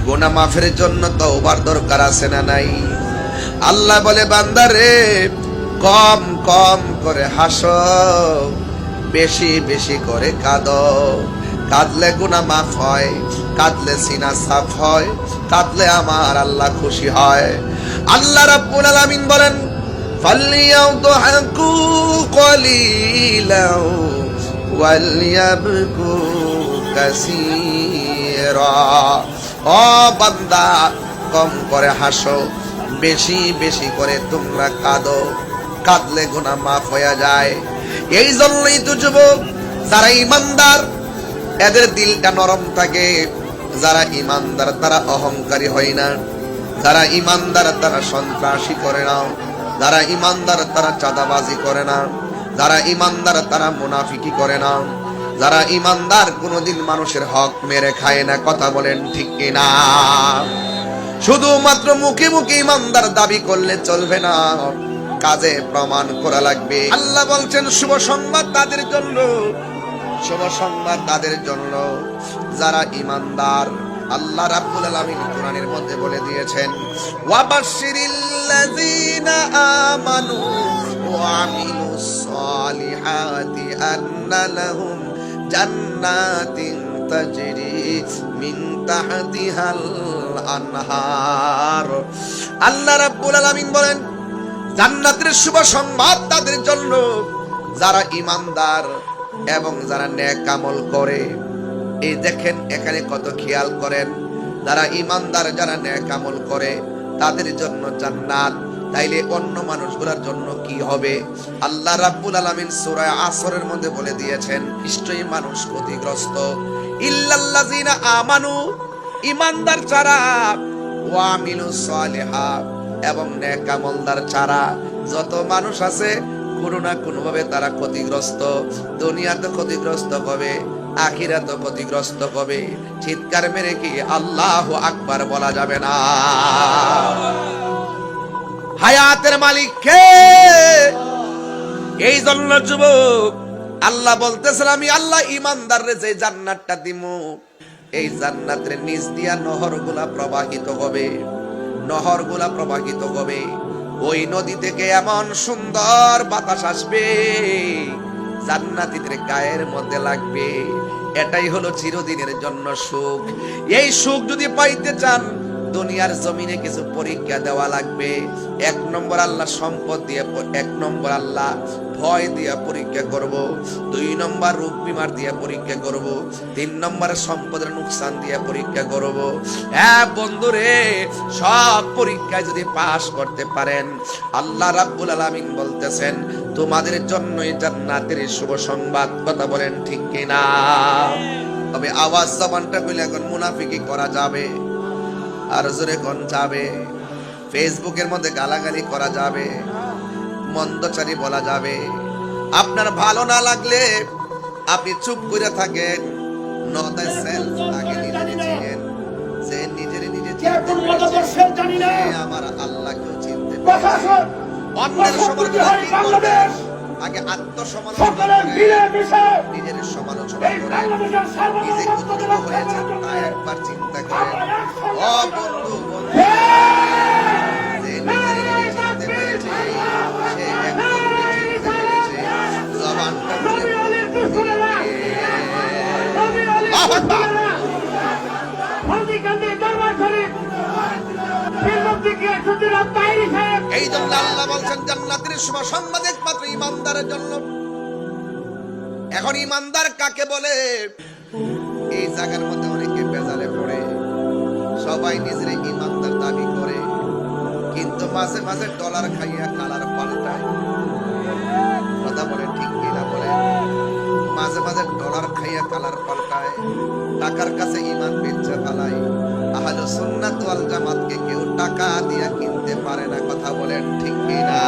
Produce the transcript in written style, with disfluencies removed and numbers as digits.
গুনাহ মাফের জন্য তওবার দরকার আছে না নাই? আল্লাহ বলে বান্দারে কম কম করে হাসো, বেশি বেশি করে কাঁদো। কাঁদলে গুনাহ মাফ হয়, কাঁদলে সিনা সাফ হয়, কাঁদলে আমার আল্লাহ খুশি হয়। আল্লাহ রাব্বুল আলামিন বলেন ফালইয়াদহাকু কলিলাও ওয়ালইয়াবকু কাসীরা। ও বান্দা, কম করে হাসো, বেশি বেশি করে তোমরা কাঁদো, কাঁদলে গুনাহ মাফ হয়ে যায়। এই জন্যই তো যুবক, যারা ইমানদার এদের দিলটা নরম থাকে। যারা ইমানদার তারা অহংকারী হয় না। যারা ইমানদার তারা সন্ত্রাসী করে না। যারা ইমানদার তারা চাঁদাবাজি করে না। যারা ইমানদার তারা মুনাফিকি করে না। যারা ইমানদার কোনোদিন মানুষের হক মেরে খায় না। কথা বলেন ঠিক কিনা? শুধুমাত্র মুখে মুখে ইমানদার দাবি করলে চলবে না, কাজে প্রমাণ করা লাগবে। আল্লাহ বলছেন শুভ সংবাদ তাদের জন্য, শুভ সংবাদ তাদের জন্য যারা ইমানদার। আল্লাহ রাব্বুল আলামিন কোরআনের মধ্যে বলে দিয়েছেন ওয়াবাশশিরিল্লাযীনা আমানু ওয়া আমিলুস সালিহাতি আন্না লাহুম জান্নাতিন তাজরি মিন তাহতিহাল আনহার। আল্লাহ রাব্বুল আলামিন বলেন জান্নাতের শুভ সংবাদ তাদের জন্য যারা ইমানদার এবং যারা নেক আমল করে। এই দেখেন এখানে কত খেয়াল করেন, যারা ইমানদার যারা নেক আমল করে তাদের জন্য জান্নাত। তাইলে অন্য মানুষগুলোর জন্য কি হবে? আল্লাহ রাব্বুল আলামিন সূরা আসরের মধ্যে বলে দিয়েছেন নিশ্চয়ই মানুষ ক্ষতিগ্রস্ত। ইল্লাল্লাযিনা আমানু, ইমানদার যারা, ওয়া আমিলুস সালিহাত, এবং নেক আমলদার ছাড়া যত মানুষ আছে কোনো না কোনো ভাবে তারা ক্ষতিগ্রস্ত। দুনিয়াতে ক্ষতিগ্রস্ত হবে, আখিরাতে ক্ষতিগ্রস্ত হবে। চিৎকার মেরে কি আল্লাহু আকবার বলা যাবে না? হায়াতের মালিক কে? এই জন্য যুবক আল্লাহ বলতেছেন আমি আল্লাহ ইমানদাররে যে জান্নাতটা দিমু, এই জান্নাতের নিচ দিয়া নহরগুলা প্রবাহিত হবে, নহরগুলা প্রবাহিত হবে। ওই নদী থেকে এমন সুন্দর বাতাস আসবে, জান্নাতীদের গায়ের মধ্যে লাগবে। এটাই হলো চিরদিনের জন্য সুখ। এই সুখ যদি পাইতে চান দুনিয়ার জমিনে কিছু পরীক্ষা দেওয়া লাগবে। এক নম্বর আল্লাহ সম্পদ দিয়ে, এক নম্বর আল্লাহ ভয় দিয়ে পরীক্ষা করব, দুই নম্বর রোগ বিমার দিয়ে পরীক্ষা করব, তিন নম্বর সম্পদের নুকসান দিয়ে পরীক্ষা করব। হ্যাঁ বন্ধুরে, সব পরীক্ষায় যদি পাস করতে পারেন আল্লাহ রাব্বুল আলামিন বলতেছেন তোমাদের জন্যই জান্নাতের শুভ সংবাদ। কথা বলেন ঠিক কিনা? তবে আওয়াজ জবানটা খুলে এখন মুনাফিকি করা যাবে, আর জোরে কোন যাবে, ফেসবুকের মধ্যে গালাগালি করা যাবে, মন্দচারী বলা যাবে। আপনার ভালো না লাগলে আপনি চুপ করে থাকেন, নদায় সেলফ আগে নিজে চিনেন, যে নিজের নিজে চিনতে পেরেছে আমার আল্লাহকেও চিনতে পেরেছে। অন্যের সমালোচনা করবেন, আগে আত্মসমালোচনা করে নিজের সমালোচনা করে নিজে কতটুকু হয়েছে তা একবার চিন্তা করেন। ও বন্ধু, যে নিজের নিজে চিনতে পেরেছে সে একদম চিনতে পেরেছে। জবানটা খুলে এই জন্য আল্লাহ বলছেন জান্নাতের শুভ সংবাদ একমাত্র ইমানদারের জন্য। এখন ইমানদার কাকে বলে? এই জায়গার মধ্যে অনেকে বেজালে পড়ে, সবাই নিজের ইমানদার দাবি করে, কিন্তু মাঝে মাঝে ডলার খাইয়া কালার পাল্টায়। কথা বলে ঠিক কিনা বলে? মাঝে মাঝে ডলার খাইয়া কালার পাল্টায়, টাকার কাছে ইমান বেচে ফেলায়। আহলে সুন্নাত ওয়াল জামাতকে কেউ টাকা দিয়া কিনতে পারে না। কথা বলেন ঠিক কিনা?